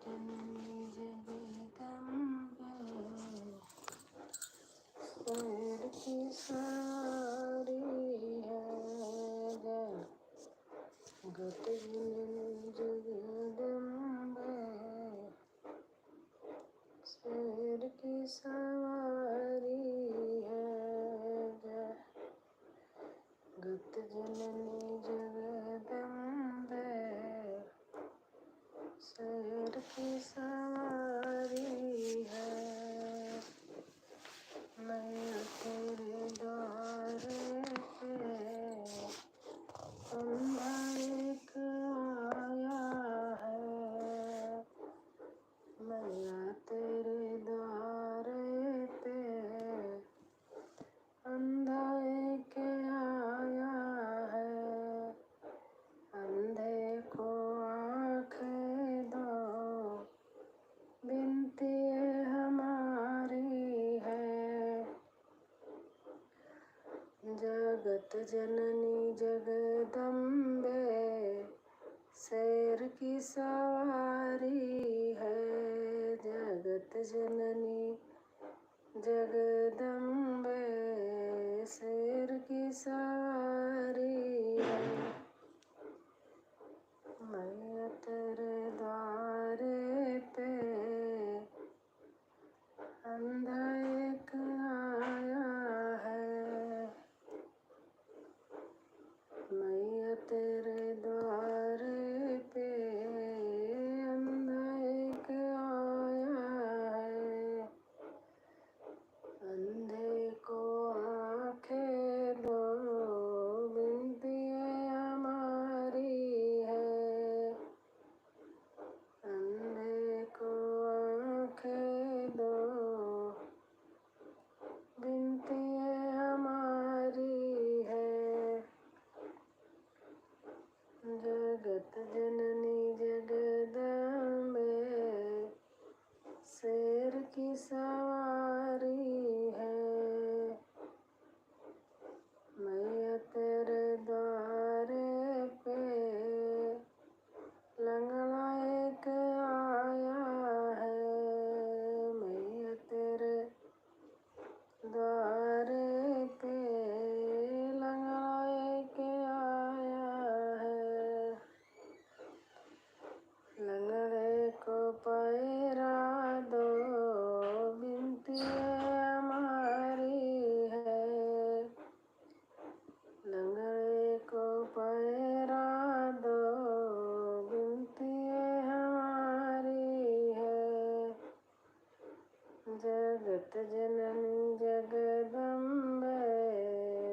जननी जगदम्बे पैर की सारी है जगत जननी जगदम्बे पैर की सवारी है जगत जननी जगदम्बे शेर की सवारी है। मैं तेरे द्वारे पे अंधा एक आया है। मैं तेरे द्वारे पे अंधा एक आया है। अंधे को आँखें दो बिनती हमारी है। जगत जननी जगदम्बे शेर की सवारी है। जगत जननी जगदम्बे शेर की सवारी है। मैं तेरे द्वारे पे अंधा एक आया है। मैं तेरे द्वारे पे अंधा एक आया है। अंधे को आँखें दो बिनती हमारी है। अंधे को आँखें दो बिनती हमारी है। जगत जननी जगदम्बे शेर की सवारी है। मैं तेरे द्वारे पे लंगड़ा एक आया है। मैं तेरे द्वारे पे लंगड़ा एक आया है। लंगड़े को पैरा दो बिनती हमारी है। लंगड़े को पैरा दो बिनती हमारी है। जगत जननी जगदम्बे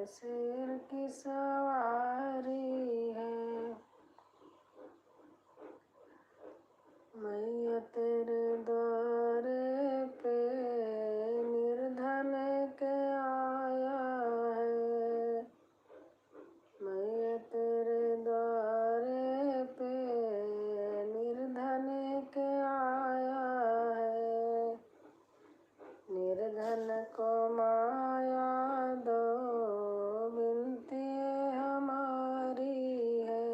शेर की सवारी है। मैं तेरे द्वारे पे निर्धन के आया है। मैं तेरे द्वारे पे निर्धन के आया है। निर्धन को माया दो बिनती हमारी है।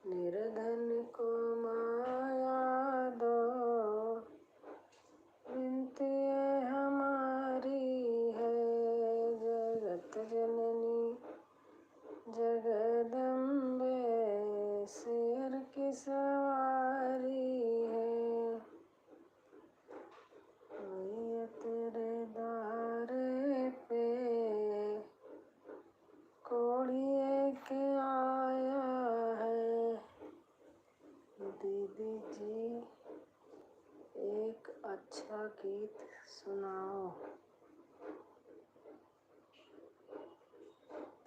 निर्धन को माया दो बिनती हमारी है। जगत जननी जगदम्बे शेर की सवारी है। मैं तेरे द्वारे पे कोढ़ी एक आया है। दीदी जी एक अच्छा गीत सुनाओ।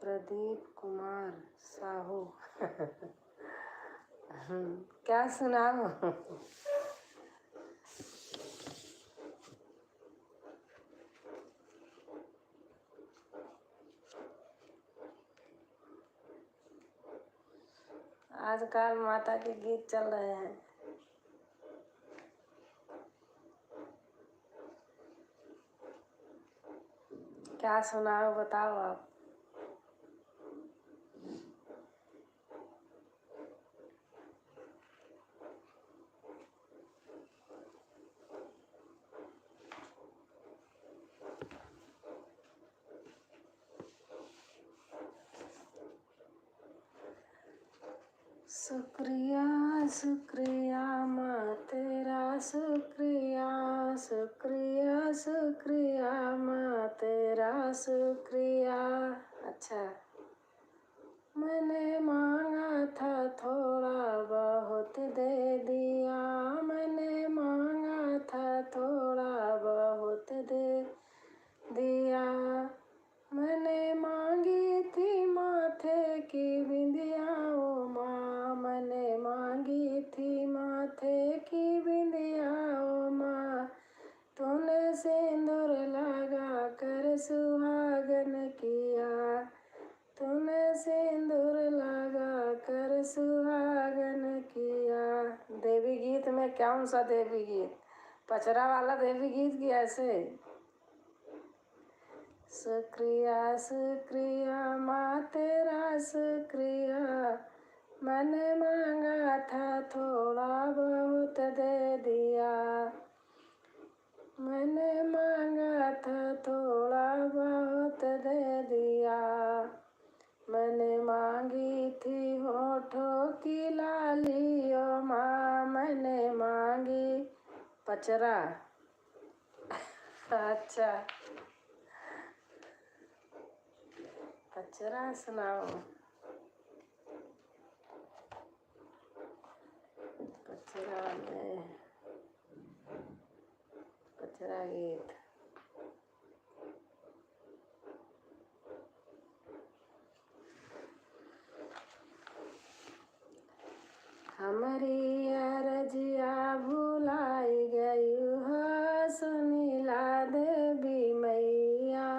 प्रदीप कुमार साहू क्या सुनाओ? आजकल माता के गीत चल रहे हैं। क्या सुनाओ बताओ आप। शुक्रिया शुक्रिया माँ तेरा शुक्रिया। अच्छा, मैंने मांगा था थोड़ा बहुत दे दिया, मैंने मांगा था थोड़ा बहुत दे दिया। मैंने मांगी थी माथे की बिंदिया ओ माँ, मैंने मांगी थी माथे की बिंदिया ओ माँ। तूने सिंदूर लगा कर सुहागन किया, तूने सिंदूर लगा कर सुहागन किया। देवी गीत में कौन सा देवी गीत? पचरा वाला देवी गीत की ऐसे। शुक्रिया शुक्रिया माँ तेरा शुक्रिया, मैंने मांगा था थोड़ा बहुत दे दिया, मैंने मांगा था थोड़ा बहुत दे दिया। मैंने मांगी थी होठों की लाली ओ माँ, मैंने मांगी। पचरा। अच्छा, पचरा सुनाओ। पचरा में पचरा गीत। हमारी अरजिया भुलाई गई हो सुनीला देवी मैया,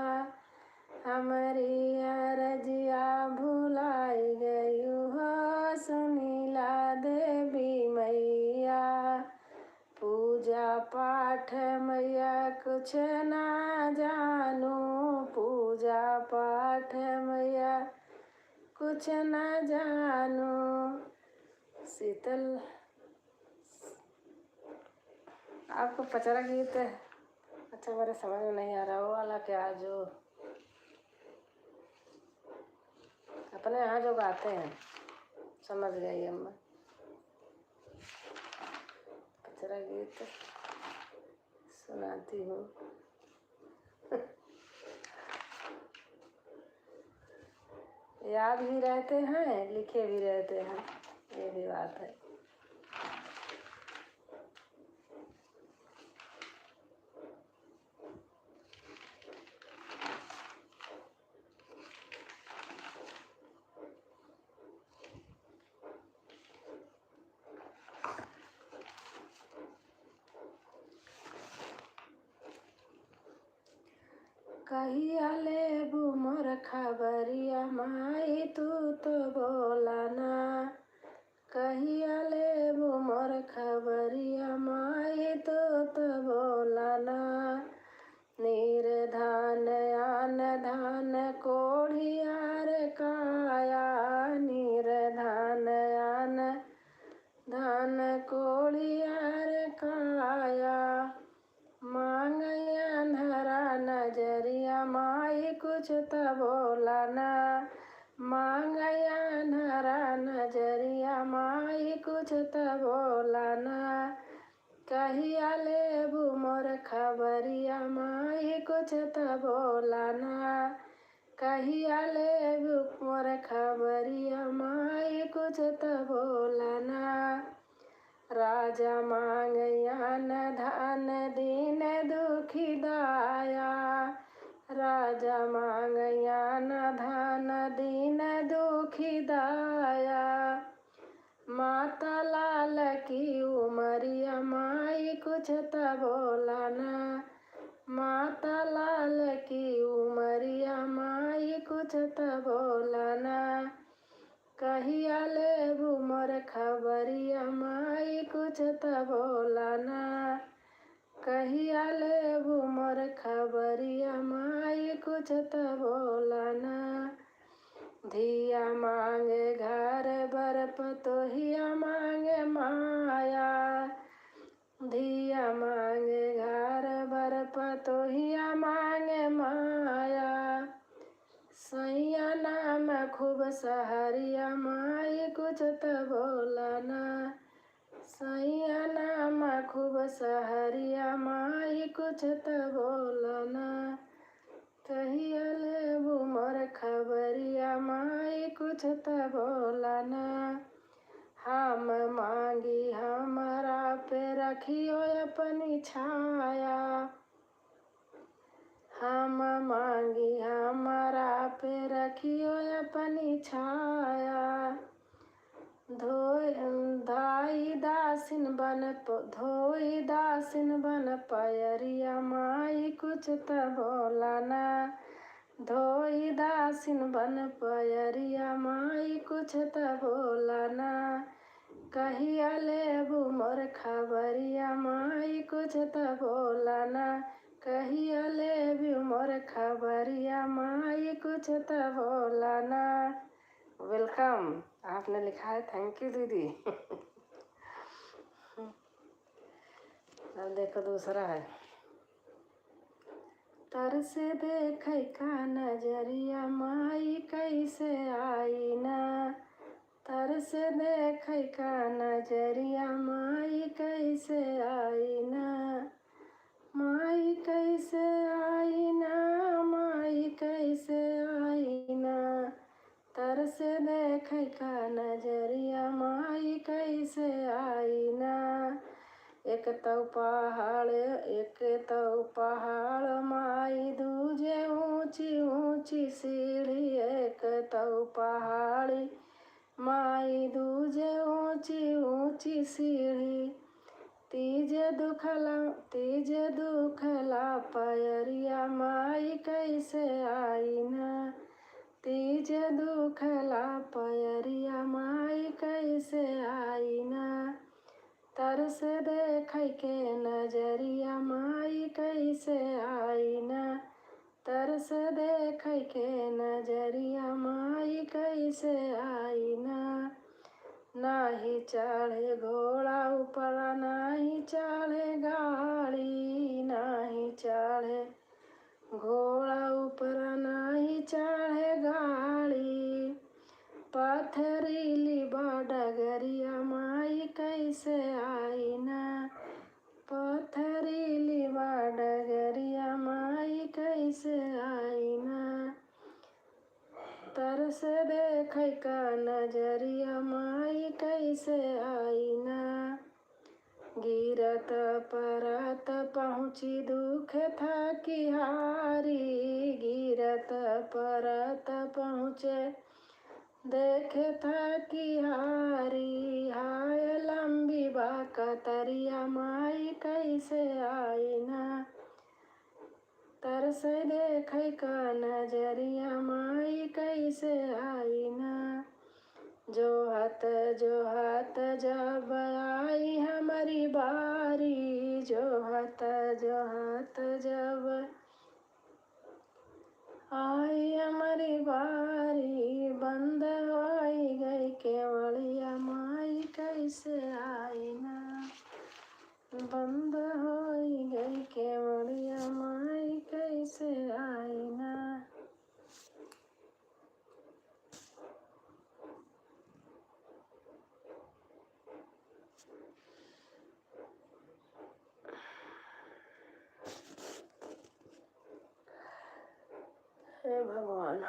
हमारी अरजिया भुलाई गई हो सुनीला देवी मैया। पूजा पाठ मैया कुछ ना जानू, पूजा पाठ मैया कुछ ना जानू। शीतल, आपको पचरा गीत अच्छा मेरे समझ में नहीं आ रहा, वो वाला क्या जो अपने यहाँ जो गाते हैं, समझ गई अम्मा। पचरा गीत सुनाती हूँ। याद भी रहते हैं, लिखे भी रहते हैं, ये भी बात है। कहिया लेबू मोर खबरिया माई तू तो बोला ना, कहिया लेबू मोर खबरिया माई तू तो बोला ना। निर्धान आन धान कोढ़ियार काया, निर्धान आन धान कोढ़ियार काया। मांगया अंधरा नजरिया माई कुछ तो बोला ना, मांगया अंधरा नजरिया माई कुछ तो बोला ना। कहिया लेबू मोर खबरिया माई कुछ तो बोला ना, कहिया लेबू मोर खबरिया माई कुछ तो बोला ना। राजा मांगया न धन दीन दुखी दाया, राजा मांगया न धन दीन दुखी दाया। माता लाल की उमरिया माई कुछ तो बोला ना, माता लाल की उमरिया माई कुछ तो बोला ना। कहिया लेबू मोर खबरिया माई कुछ तो बोला ना, कहिया लेबू मोर खबरिया माई कुछ तो बोला ना। धिया मांगे घर बर पतोहिया मांगे माया, धिया मांगे घर बर पतोहिया मांगे माया। सैया नाम खूब सहरिया माई कुछ तो बोला ना, सैया नाम खूब सहरिया माई कुछ त बोलना। कहिया लेबू मोर खबरिया माई कुछ त बोलना। हम मांगी हमारा पे रखियो अपनी छाया। हम मांगी हमारा पे रखियो अपनी छाया। धोई दासिन बन पयरिया माई कुछ त बोलना। धोई दासिन बन पयरिया माई कुछ त बोलना। कहिया लेबू मोर खबरिया माई कुछ त बोलना। कहिया लेबू मोर खबरिया माई कुछ त बोलना। वेलकम। आपने लिखा है, थैंक यू दीदी। अब देखो दूसरा है। तरसे देखे का नजरिया माई कैसे आई ना। तरसे देखे का नजरिया माई कैसे आई ना। माई कैसे आई ना। माई कैसे आई ना। तरसे देखे का नजरिया माई कैसे आई ना। एक तो पहाड़ माई दूजे ऊंची ऊंची सीढ़ी। एक तो पहाड़ी माई दूजे ऊंची ऊंची सीढ़ी। तीज दुखला पयरिया माई कैसे आई ना। तीज दुखला पयरिया माई कैसे आई ना। तरस देखे के नजरिया माई कैसे आई ना। तरस देखे के नजरिया माई कैसे आई ना। नाही चढ़े घोड़ा ऊपर नाही चढ़े गाड़ी। नाही चढ़े घोड़ा ऊपर नाही चढ़े गाड़ी। पथरीली डगरिया माई कैसे आई ना। पथरीली डगरिया माई कैसे आई ना। तरस देखे का नजरिया माई कैसे आई ना। गिरत परत पहुँची दुख था कि हारी। गिरत परत पहुँचे देखे था कि हारी। हाय लंबी बा कतरिया माई कैसे आई ना। तरस देखे का नजरिया माई कैसे आई ना। जोहत जब आई हमारी बारी। जोहत जब आई हमारी बारी। बंद आई गई केवड़िया माई कैसे आई ना। बंद होई गई केवड़िया माई कैसे आई ना। हे भगवान।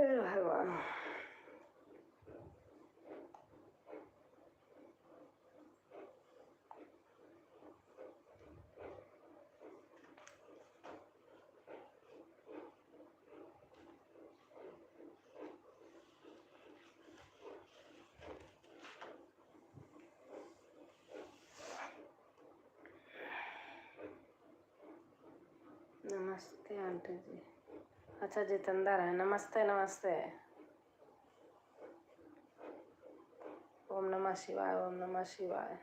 भगवान। नमस्ते आंटी जी। अच्छा जितेंद्र है। नमस्ते नमस्ते। ओम नमः शिवाय, ओम नमः शिवाय।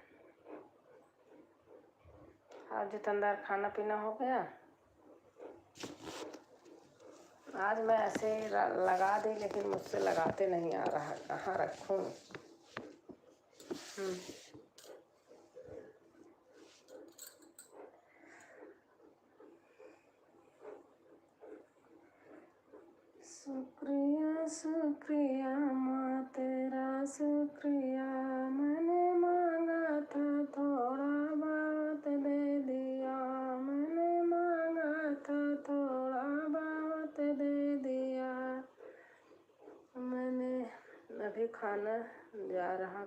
हाँ जितेंद्र, खाना पीना हो गया? आज मैं ऐसे ही लगा दी, लेकिन मुझसे लगाते नहीं आ रहा, कहाँ रखूं? शुक्रिया शुक्रिया माँ तेरा शुक्रिया, मैंने मांगा था थोड़ा बहुत दे दिया, मैंने मांगा था थोड़ा बहुत दे दिया। मैंने अभी खाना जा रहा।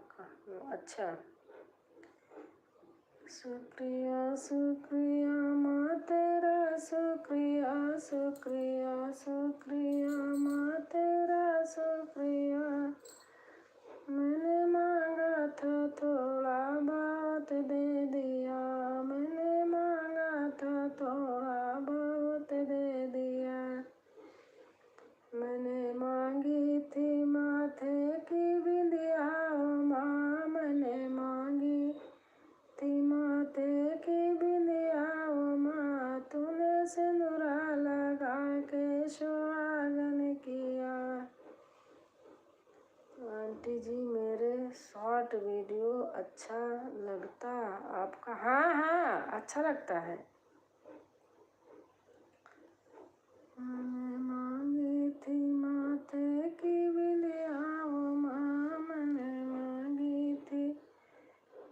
अच्छा। शुक्रिया शुक्रिया माँ तेरा शुक्रिया, शुक्रिया शुक्रिया माँ तेरा शुक्रिया, मैंने मांगा था थोड़ा बहुत दे दिया, मैंने मांगा था थोड़ा बहुत दे दिया। मैंने मांगी थी माथे की बिंदिया माँ, मैंने मांगी थी माथे की बिंदिया माँ, तूने सिंदूरा लगा के सुहागन किया। आंटी जी मेरे शॉर्ट वीडियो अच्छा लगता आपका? हाँ हाँ अच्छा लगता है। मैंने मांगी थी माथे की बिंदिया माँ, मैंने मांगी थी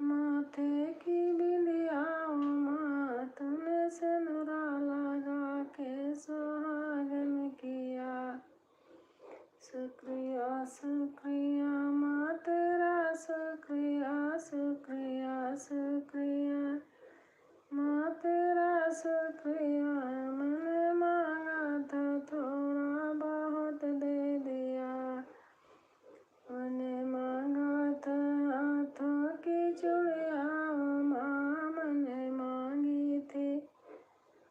माथे की बिंदिया माँ, तूने सिंदूरा लगा के सुहागन किया। शुक्रिया शुक्रिया माँ तेरा शुक्रिया, शुक्रिया शुक्रिया माँ तेरा शुक्रिया, मैंने मांगा था थोड़ा बहुत दे दिया, मैंने मांगा था हाथों की चूड़िया माँ, मैंने मांगी थी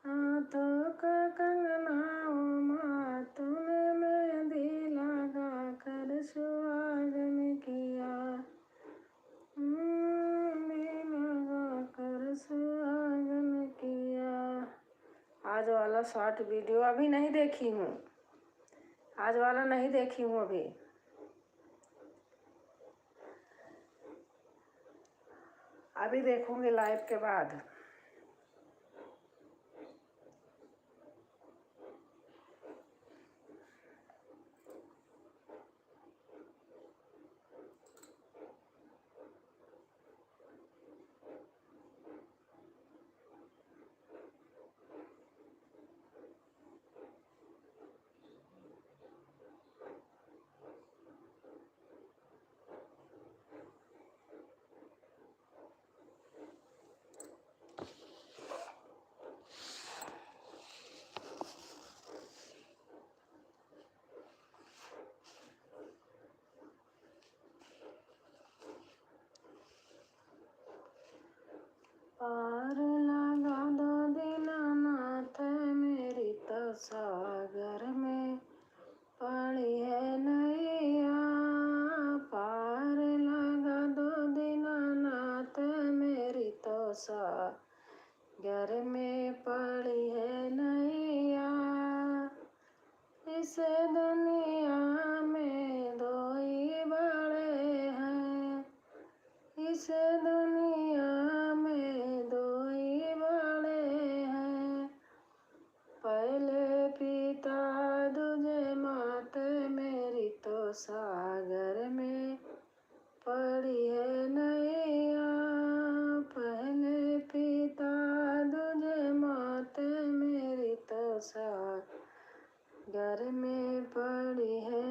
हाथों का कंगना माँ, तूने मेहंदी लगा कर सुहागन किया, लगा कर सुहागन किया। आज वाला शॉर्ट वीडियो अभी नहीं देखी हूँ, आज वाला नहीं देखी हूँ अभी। अभी देखूंगी लाइव के बाद। पार लगा दो दीनानाथ मेरी तो सागर में पड़ी है नैया, पार लगा दो दीनानाथ मेरी तो सागर में पड़ी है नैया। इस दुनिया में दो ही बड़े हैं, इस दुनिया में दो ही बड़े हैं, पहले पिता दूजे मात मेरी तो सागर में पड़ी है नैया, पहले पिता दूजे मात मेरी तो सागर में पड़ी है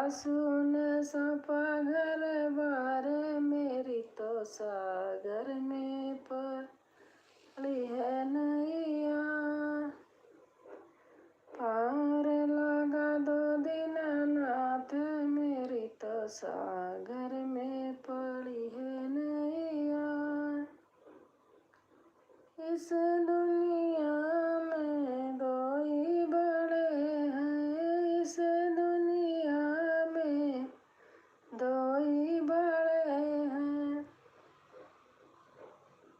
सासू ने सपा घर बार, मेरी तो सागर में पड़ी है नैया। पार लगा दो दीनानाथ, मेरी तो सागर में पड़ी है नैया। इस दुनिया में दो ही बड़े हैं, इस दुनिया में दो ही बड़े हैं।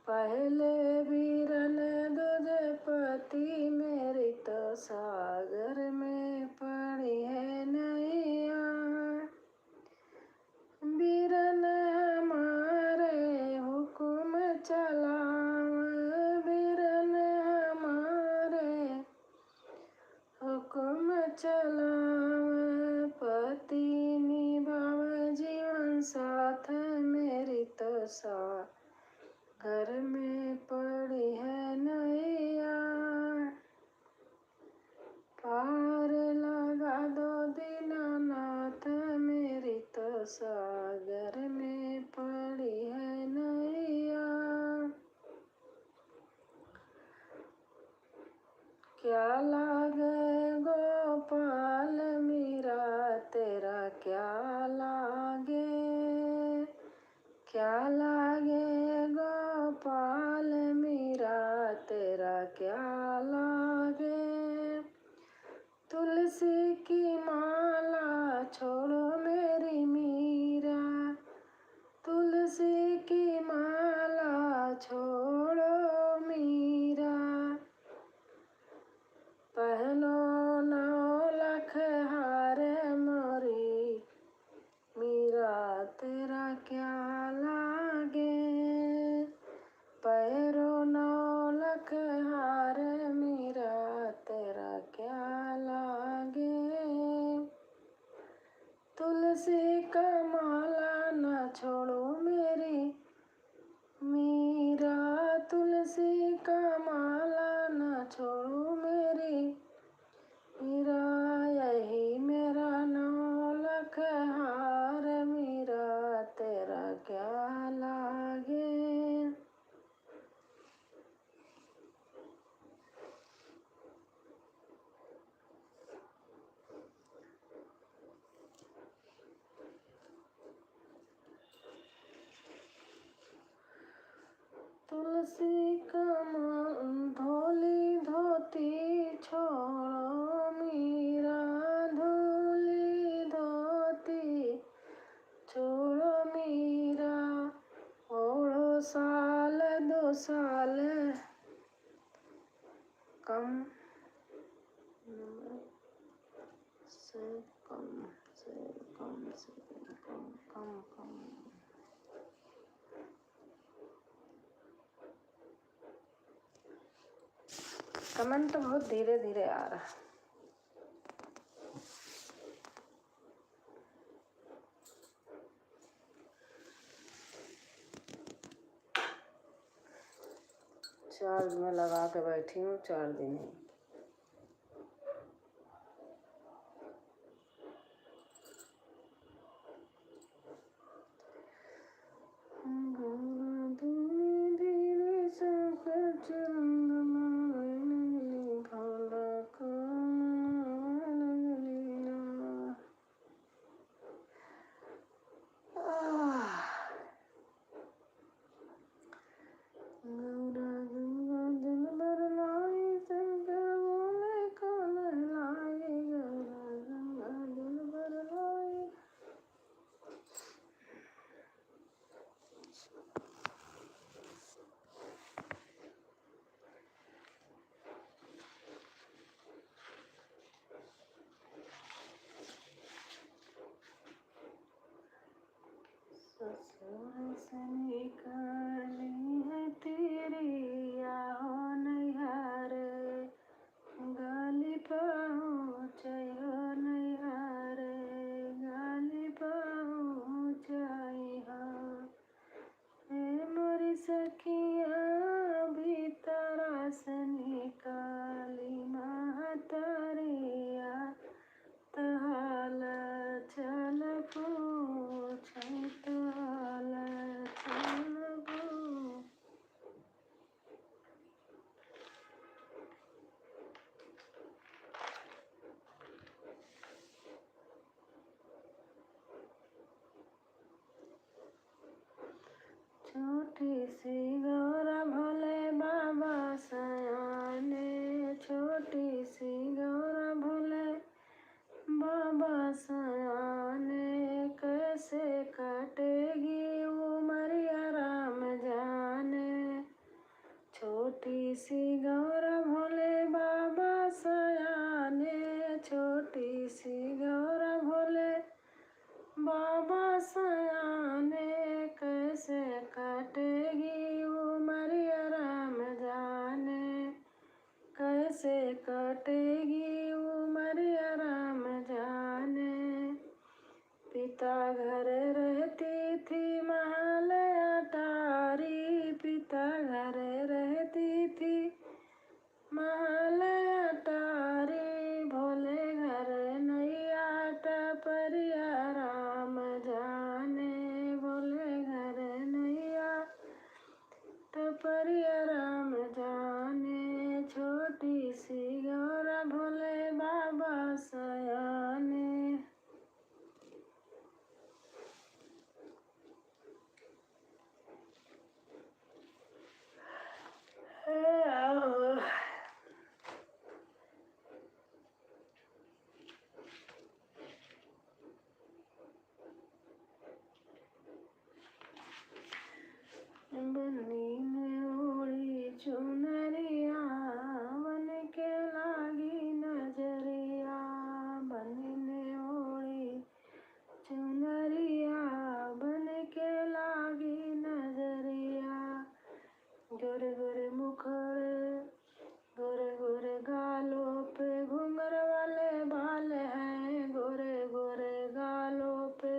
पहले वीरन दूजे पति, मेरी तो सागर में पड़ी है नैया। वीरन हमारे हुक्म चलावे, वीरन हमारे हुक्म चलावे। पति निभावे जीवन साथ, मेरी तो सागर में पड़ी है नैया। पार लगा दो दीनानाथ, मेरी तो सागर में पड़ी है नैया। क्या लागे गोपाल मीरा तेरा, क्या लागे, क्या लागे गोपाल मीरा तेरा, क्या लागे। तुलसी की माला छोड़ो मेरी मीरा, तुलसी की माला छोड़ो मीरा। पहनो 9 लाख हार मोरी मीरा तेरा, क्या लागे। पैरो 9 लाख हार मीरा तेरा, क्या लागे। तुलसी का माला न छोड़ो मेरी मीरा, तुलसी का माला न छोड़ो मेरी मीरा। यही मेरा 9 लाख हार मीरा तेरा, क्या लागे। तुलसी का धोली धोती छोड़ो मीरा, धोली धोती छोड़ो मीरा। ओढ़ो साल 2 साल कम से कम से कम से कम। कमेंट बहुत धीरे धीरे आ रहा। चार्ज में लगा के बैठी हूँ, चार्ज नहीं। ससुर से निकाली है तेरी आहो नैहर, गाली पहुँचे हो नैहर, गाली पहुँचाई हो। ए मोरी सखिया भीतरा से निकाली महतरिया, तहाल छोटी सी गौरा भोले बाबा सयाने, छोटी सी गौरा भोले बाबा सयाने, कैसे कटेगी उमरिया राम जाने। छोटी सी गौरा भोले बाबा सयाने, छोटी सी गौरा भोले बाबा सयाने, कैसे कटेगी उमरिया राम जाने, कैसे कटेगी उमरिया राम जाने। पिता घर रहती थी महल अटारी, पिता घर रहती थी महल अटारी, भोले घर नैया टपरिया राम जाने, भोले घर नैया टपरिया राम जाने। छोटी सी गौरा भोले बाबा सयाने। बनी में ओढ़ी चुनरिया, बन के लागी नजरिया, बनी में ओढ़ी चुनरिया, बन के लागी नजरिया। गोरे गोरे मुखड़े, गोरे गोरे गालों पे घुंघर वाले बाल हैं, गोरे गोरे गालों पे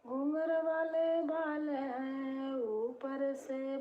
घुंघर वाले बाल हैं। ऊपर से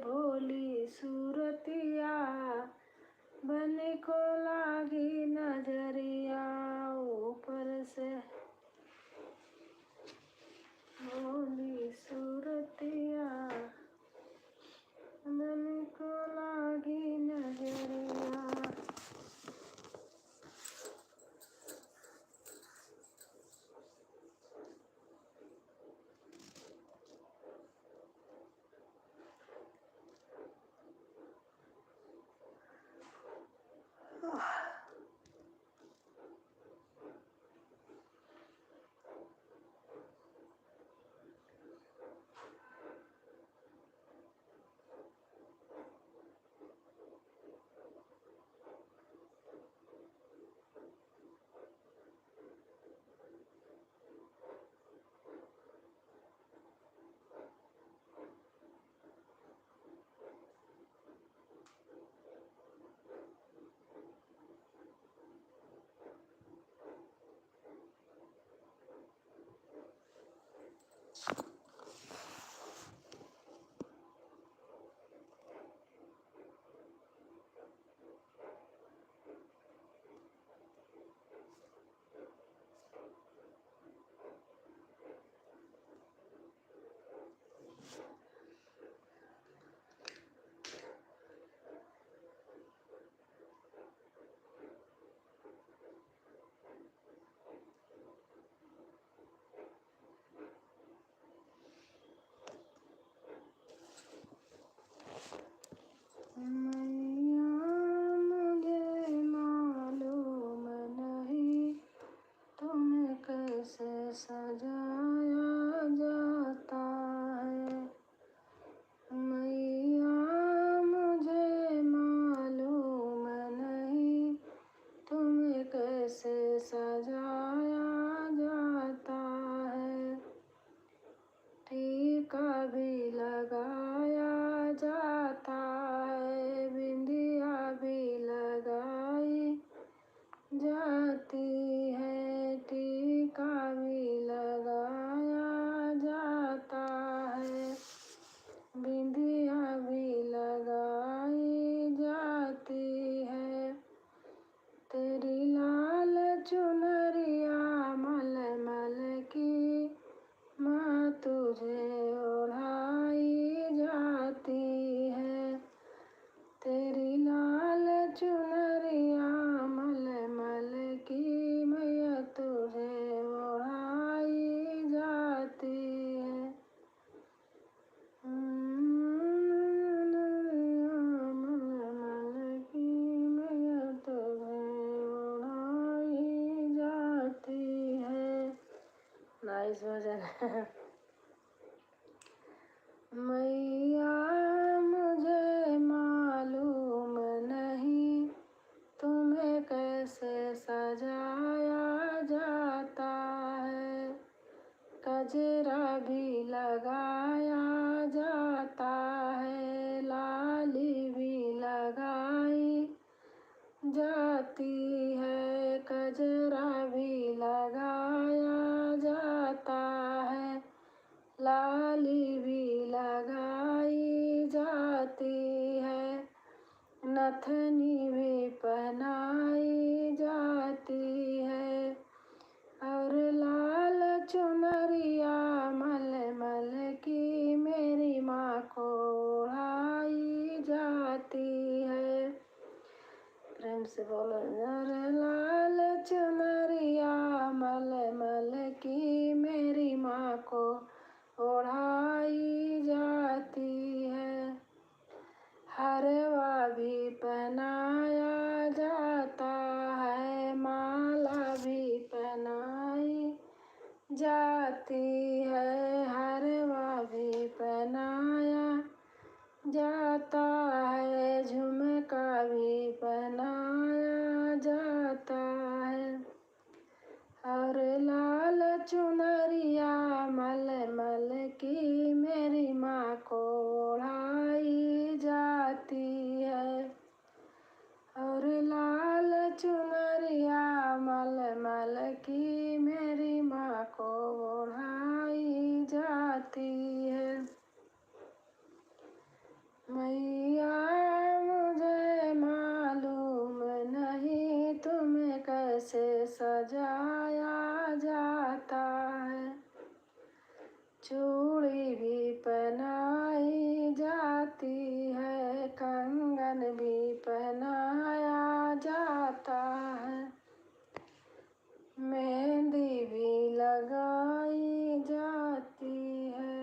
मैया मुझे मालूम नहीं तुम्हें कैसे सजाया जाता है, गजरा भी लगाया जाता है, लाली भी लगाई जाती है, गजरा भी लगाया जाता है, लाली भी लगाई जाती है, नथनी भी पहनाई जाती है, और लाल चुनरिया मलमल की मेरी माँ को ओढ़ाई जाती है। प्रेम से बोलो। और लाल चुनरिया मलमल की मेरी माँ को ओढ़ाई जाती है, हरवा भी पहनाया जाता है, माला भी पहनाई जाती है, हरवा भी पहनाया जाता है, झुमका भी पहनाया जाता है, और लाल चुनरिया मलमल की मेरी माँ को ओढ़ाई जाती है, और लाल चुनरिया मलमल की मेरी माँ को ओढ़ाई जाती है। मैया मुझे मालूम नहीं तुम्हें कैसे सजाया जाता है, चूड़ी भी पहनाई जाती है, कंगन भी पहनाया जाता है, मेहंदी भी लगाई जाती है,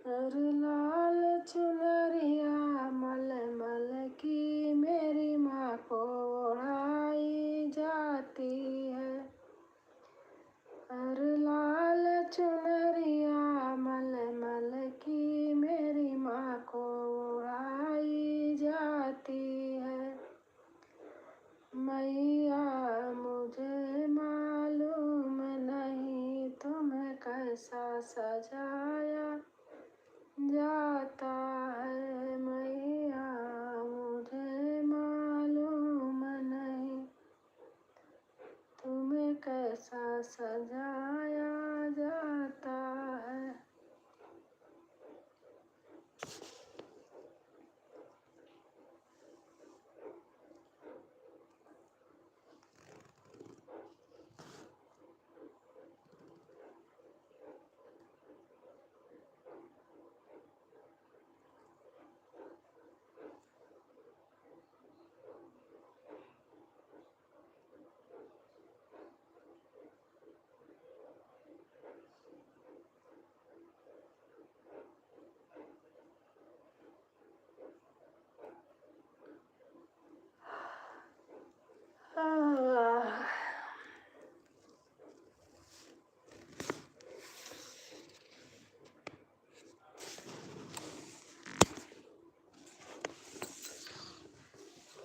और लाल चुनरिया मलमल की मेरी माँ को ओढ़ाई जाती है, और लाल चुनरिया मलमल की मेरी माँ को ओढ़ाई जाती है। मैया मुझे मालूम नहीं तुम्हें कैसा सजाया जाता है, मैया मुझे मालूम नहीं तुम्हें कैसा सजाया जाता है।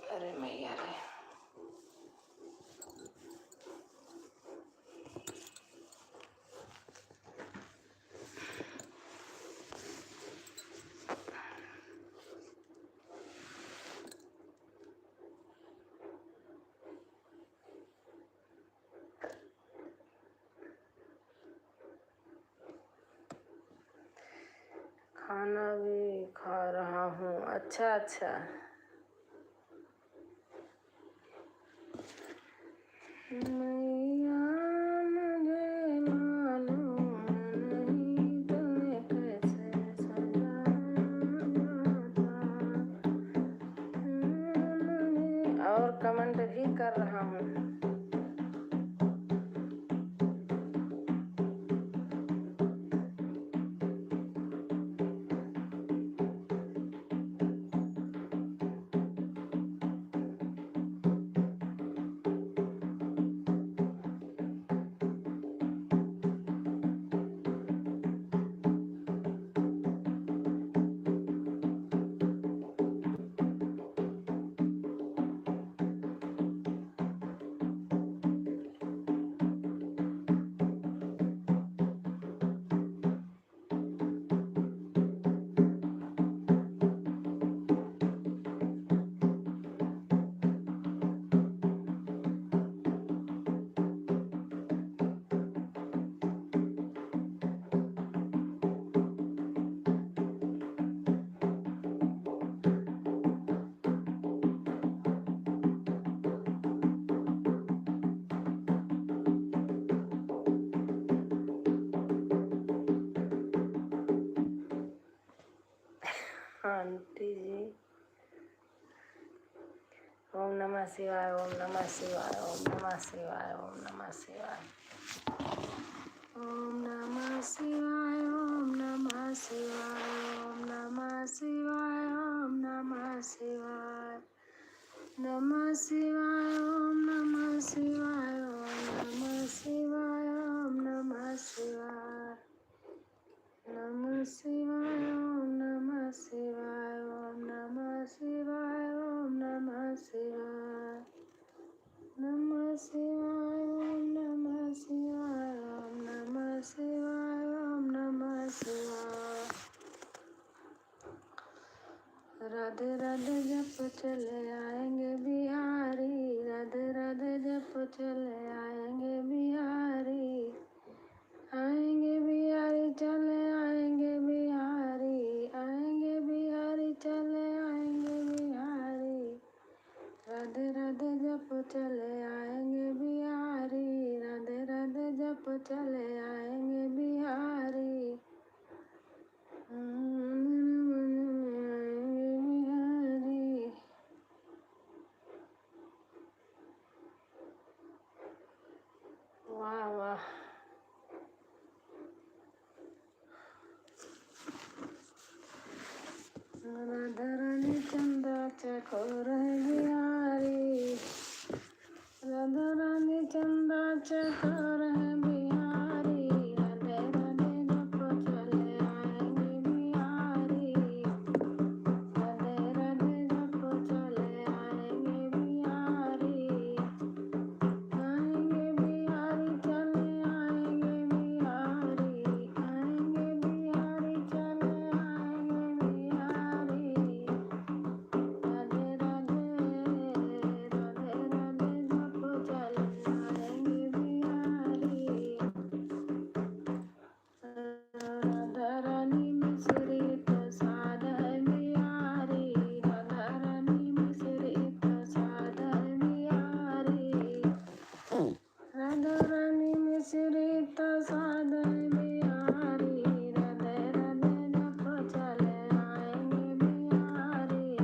अरे मैया रे, खाना भी खा रहा हूँ। अच्छा अच्छा। मैया मुझे मालूम नहीं तुम्हें कैसे सजाया जाता, और कमेंट भी कर रहा हूँ। आंटी जी। ओम नमः शिवाय, ओम नमः शिवाय, ओम नमः शिवाय, ओम नमः शिवाय, ओम नमः शिवाय, ओम नमः शिवाय, ओम नमः शिवाय, ओम नमः शिवाय, नमः शिवाय, ओम नमः शिवाय, ओम नमः शिवाय, ओम नमः शिवाय, नमः शिवाय, ओम नमः शिवाय, ओम नमः शिवाय, ओम नमः शिवाय, नमः शिवाय, ओम नमः शिवाय, ओम नमः शिवाय, ओम नमः शिवाय। राधे राधे जप चले आएंगे बिहारी, राधे राधे जप चले आएंगे बिहारी, आएंगे बिहारी चले आएंगे बिहारी, आएंगे बिहारी चले आएंगे बिहारी, राधे राधे जप चले आएंगे बिहारी, राधे राधे जप चले आएंगे बिहारी, बिहारी। वाह वाह, राधा रानी चंदा चकोर है बिहारी, राधा रानी चंदा चकोर है बिहारी, राधे राधे जप चले आएंगे बिहारी, राधे राधे जप चले आएंगे बिहारी, आएंगे बिहारी चले आएंगे बिहारी, आएंगे बिहारी चले आएंगे बिहारी, राधे राधे राधे राधे जप चले आएंगे बिहारी, राधा रानी मिश्री प्रसाद है बिहारी, राधा रानी मिश्री प्रसाद है बिहारी, राधा रानी मिश्री प्रसाद है बिहारी, राधे राधे जप चले आएंगे बिहारी,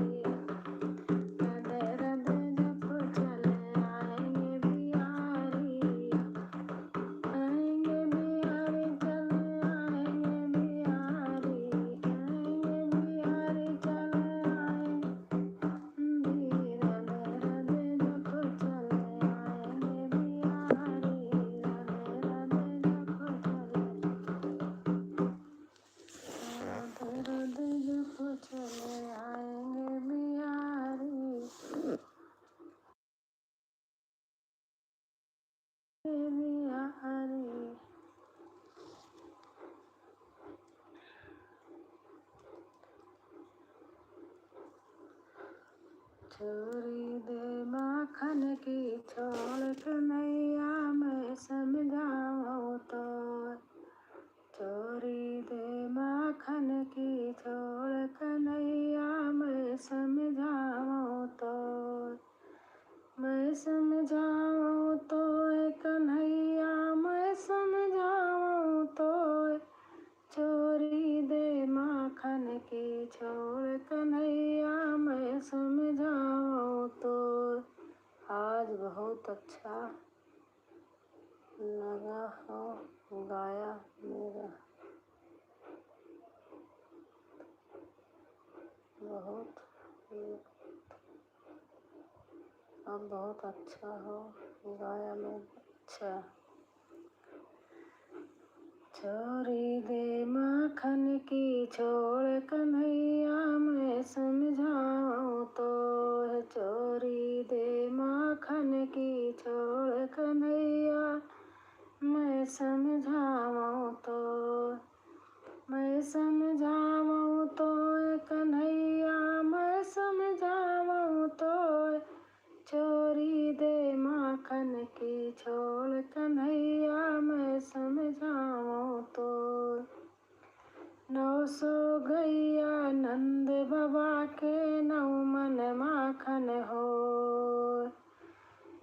राधे राधे जप चले आएंगे बिहारी, आएंगे बिहारी चले आएंगे बिहारी, आएंगे बिहारी चले आएंगे, राधे राधे जप चले आएंगे बिहारी, राधे राधे जप चले, राधे राधे जप चले आएंगे बिहारी, बिहारी। छोरी दे माखन की छोड़ कन्हैया मैं समझाऊं तो, छोरी दे माखन की छोड़ कन्हैया मैं समझाऊं तो, मैं समझाऊं तो कन्हैया मैं समझाऊं तो, छोरी दे माखन की छोड़ कन्हैया मैं समझाऊं तो। आज बहुत अच्छा लगा हो गाया मेरा, बहुत अब बहुत अच्छा हो गाया मेरा, अच्छा। छोरी दे माखन की छोड़ कन्हैया मैं समझाऊं तो, छोरी दे माखन की छोड़ कन्हैया मैं समझाऊं तो, मैं समझाऊं तो कन्हैया मैं समझाऊं तो, छोरी दे माखन की छोड़ कन्हैया मैं समझाऊं तो। 900 गैया नंद बाबा के 9 मन माखन हो,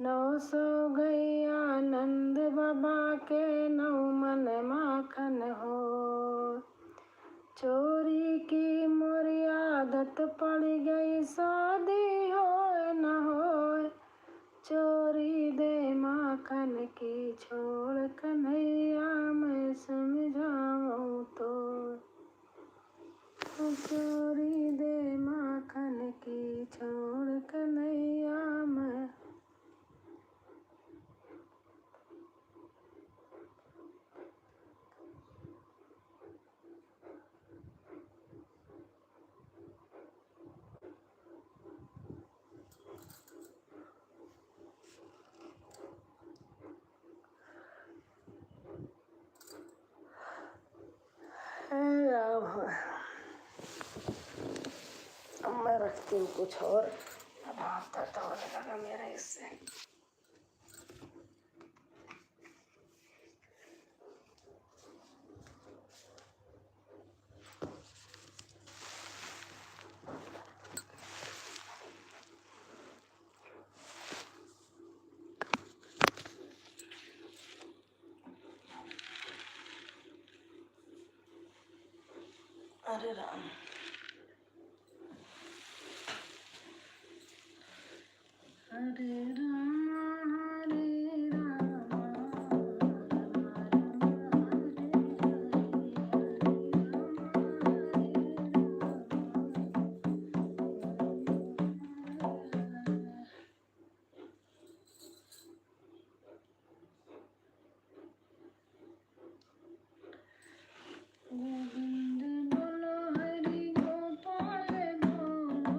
900 गैया नंद बाबा के 9 मन माखन हो, चोरी की मोरी आदत आदत पड़ गई शादी होए न होए, चोरी दे माखन की छोड़ कन्हैया मैं समझाऊं तो। चोरी दे माखन की छोड़ कन्हैया मैं। अब मैं रखती हूँ कुछ और, अब हाथ दर्द होने लगा मेरा इससे। अरे राम, हरे राम हरे राम गोविंद बोलो हरि गोपाल बोलो,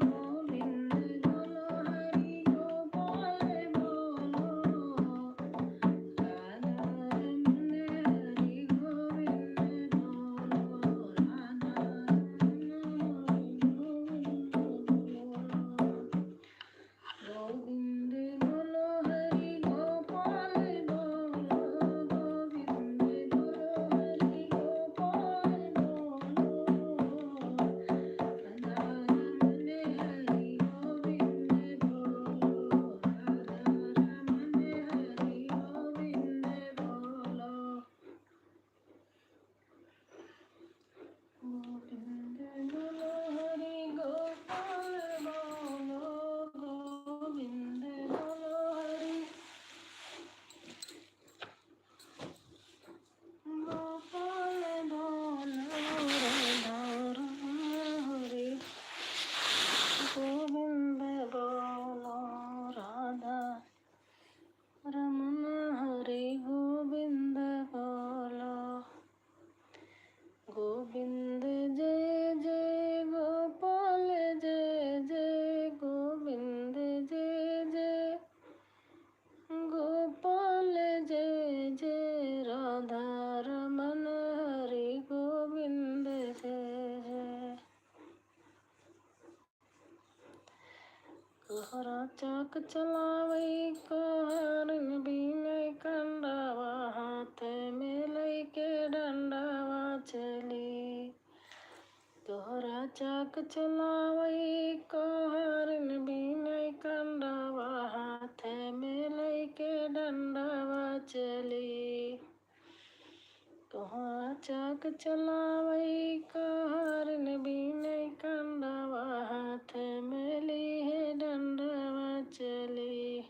गोविंद बोलो हरि गोपाल बोलो, राधा रमन हरि गोविंद बोलो, राधा रमन गोविंद बोलो हरि गोपाल बोलो, गोविंद बोलो हरि गोपाल बोलो, राधा रमन हरि गोविंद बोलो, राधा रमन हरि गोविंद बोलो। गोविंद बोलो हरि गोपाल बोलो, गोविंद बोलो हरि गोपाल बोलो, राधा रमन हरि गोविंद बोलो, राधा रमन हरि गोविंद बोलो। गोविंद जय जय गोपाल जय जय, गोविंद जय जय गोपाल जय जय, राधा रमन हरि गोविंद जय जय। कहरा चाक चलावई कहरन बीने कंडावा, हाथ में लईके डंडावा चली। तोहरा चाक चलावई कहरन बीने कंडावा, हाथ में लईके डंडावा चली। तोहरा चाक चलावई कहरन बीने कंडावा, हाथ में लिए डंडावा चली।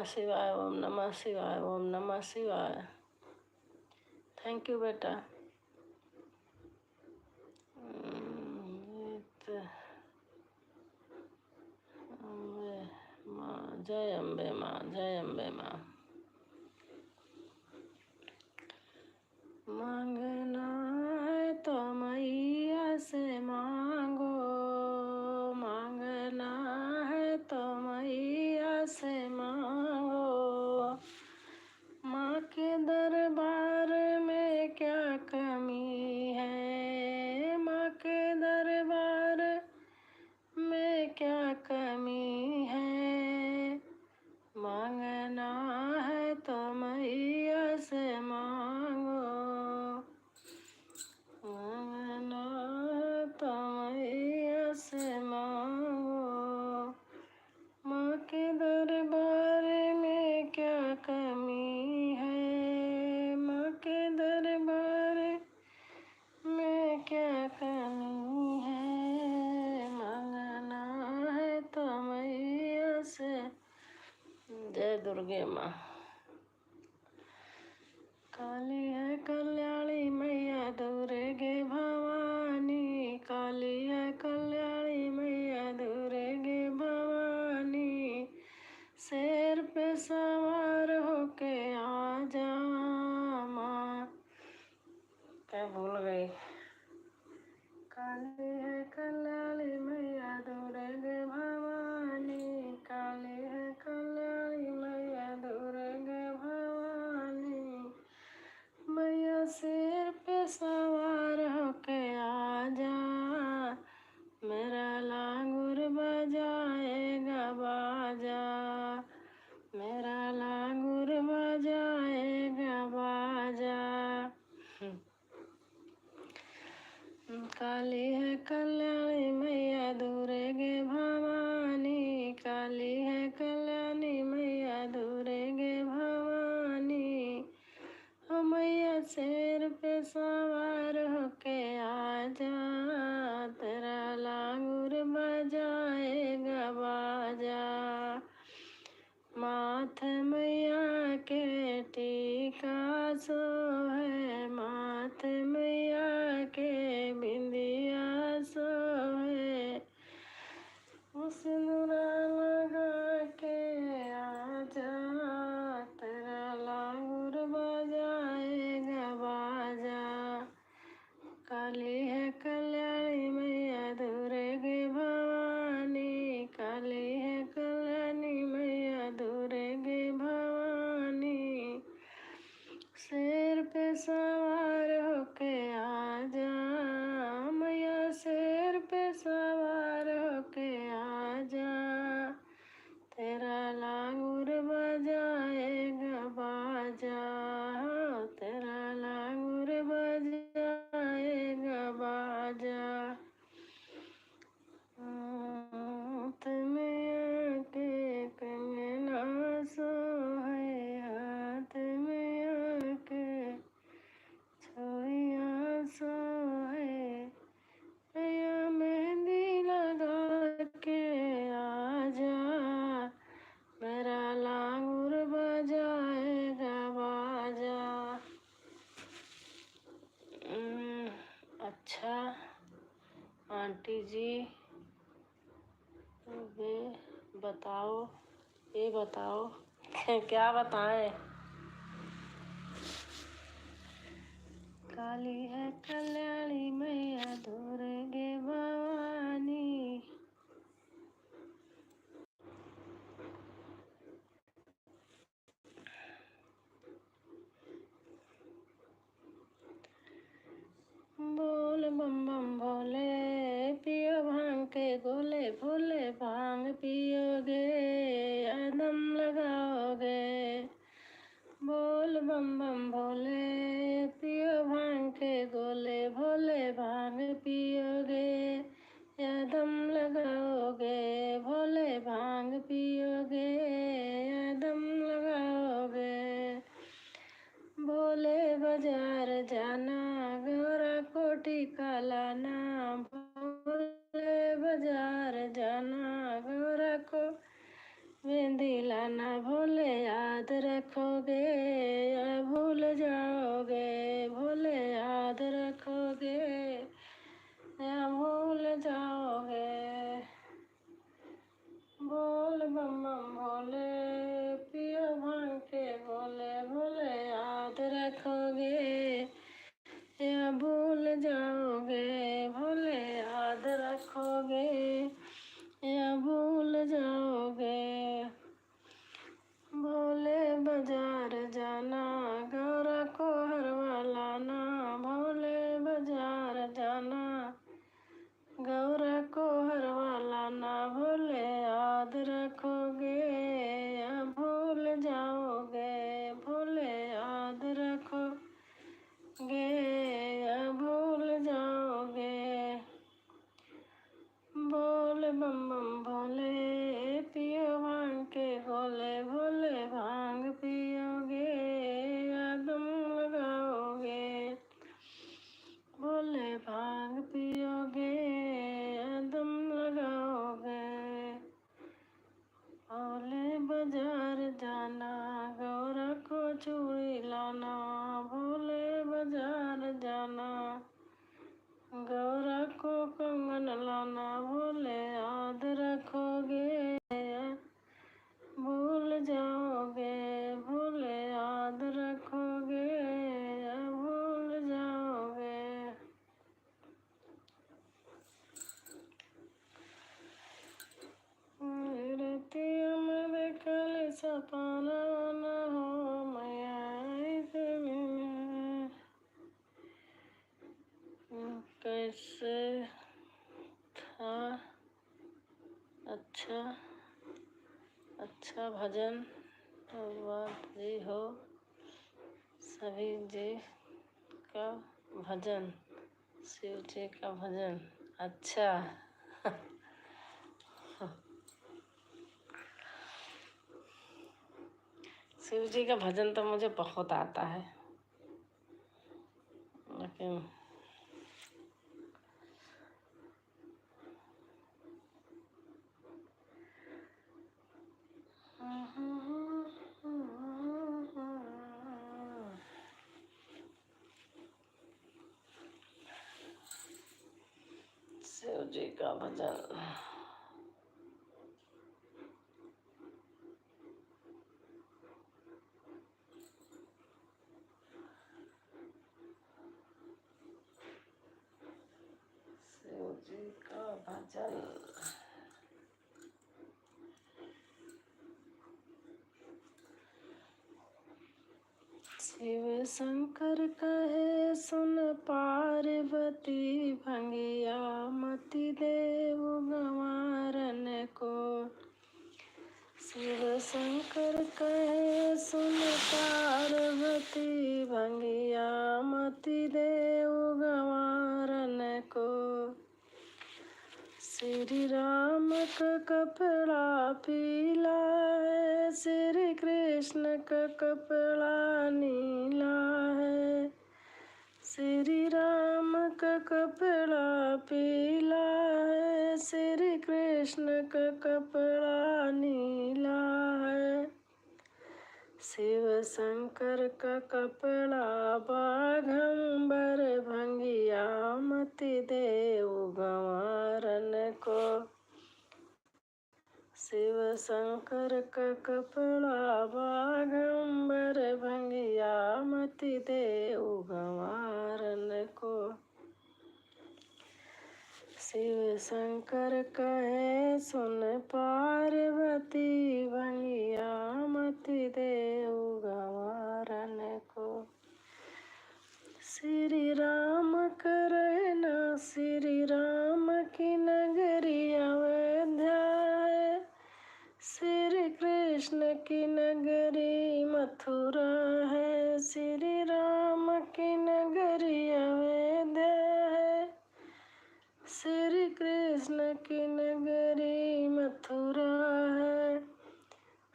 नमः शिवाय, ओम नमः शिवाय, ओम नमः शिवाय। थैंक यू बेटा। जय अम्बे माँ, जय अम्बे माँ। मांगना है तो मैया से मांगो, मांगना है तो मैया से मांगो। माँ के दरबार में क्या कमी है, माँ के दरबार में क्या कमी है। मांगना है तो मैया से मांगो, मांगना है तो मैया से मांगो। माँ के दरबार में क्या कमी है, माँ के दरबार में क्या कमी है। मांगना है तो मैया से। जय दुर्गे माँ। काली है कल्याणी मैया दुर्गे भवानी, काली है कल्याणी मैया दुर्गे भवानी। शेर पे सवार होके आजा माँ। क्या भूल गई। काली है कल्याणी मैया दुर्गे भवानी, काली है कल्याणी मैया दुर्गे भवानी। मैया शेर पे सवार होके आजा, मेरा लांगुर बजाएगा बाजा, मेरा लांगुर बजाएगा बाजा। काली है कल्याणी मैया दुर्गे भवानी, काली है कल्याणी मैया दुर्गे भवानी। ओ मैया शेर पे सवार होके आजा, तेरा लांगुर बजाएगा बाजा। माथ मैया के टीका सोहे, माथ मैया के बिंदिया सोहे। सिंदूरा लगा के आजा, तेरा लांगुर बजाएगा बाजा। काली है कल्याणी मैया दुर्गे भवानी, काली है कल्याणी मैया दुर्गे भवानी। शेर पे सवार होके आजा, मैया शेर पे सवार होके आजा, तेरा लांगुर बजाएगा बाजा, तेरा लांगुर बजाएगा बाजा। हाथ में आके कंगना सोहे, हाथ में आके छोइया सोहे। मैया मेहंदी लगा के आजा, मेरा लांगुर बजाएगा बाजा। अच्छा आंटी जी, वे बताओ, ये बताओ क्या बताएं। काली है कल्याणी मैया दुर्गे भवानी। बोल बम बम भोले, पियो भांग के गोले, भोले भांग पियोगे या दम लगाओगे। बोल बम बम भोले, पियो भांग के गोले, भोले भांग पियोगे या दम लगाओगे। भोले भांग पियोगे या दम लगाओगे। भोले बाजार जाना, गौरा कोठी का लाना, भोले बाजार जाना, गौरा को मेहंदी लाना। भोले कैसे था अच्छा अच्छा भजन। धन्यवाद जी हो सभी जी का भजन, शिव जी का भजन। अच्छा शिव जी का भजन तो मुझे बहुत आता है, लेकिन शिव जी का भजन शिव जी का भजन। शिव शंकर कहे सुन पार्वती, भंगिया मति देव गंवारन को। शिव शंकर कहे सुन पार्वती, भंगिया मति देव गंवारन को। श्री राम का कपड़ा पीला है, श्री कृष्ण का कपड़ा नीला है। श्री राम का कपड़ा पीला है, श्री कृष्ण का कपड़ा नीला है। शिव शंकर का कपड़ा बाघंबर, भंगिया मति देव गंवारन को। शिव शंकर का कपड़ा बाघंबर, भंगिया मति देव गंवारन को। शिव शंकर कहे सुन पार्वती, भंगिया मति देव गंवारन को। श्री राम करना श्री राम की नगरी अयोध्या है, श्री कृष्ण की नगरी मथुरा है। श्री राम की नगरी अयोध्या है, श्री कृष्ण की नगरी मथुरा है।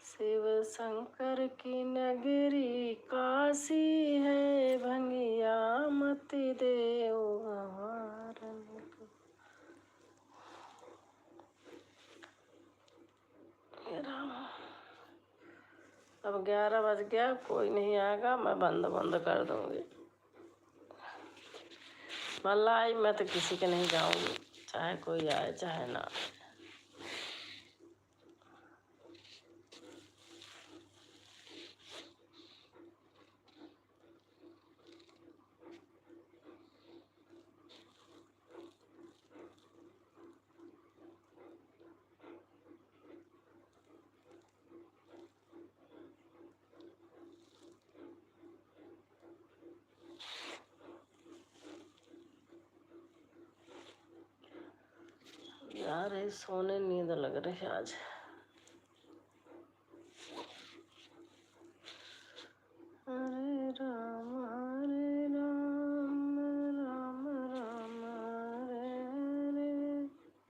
शिव शंकर की नगरी काशी है, भंगिया मति देव गंवारन को। अब 11 बज गया, कोई नहीं आएगा, मैं बंद कर दूंगी। मलाई मैं तो किसी के नहीं जाऊंगी, चाहे कोई आए चाहे ना आए। यार सोने नींद लग रही है आज।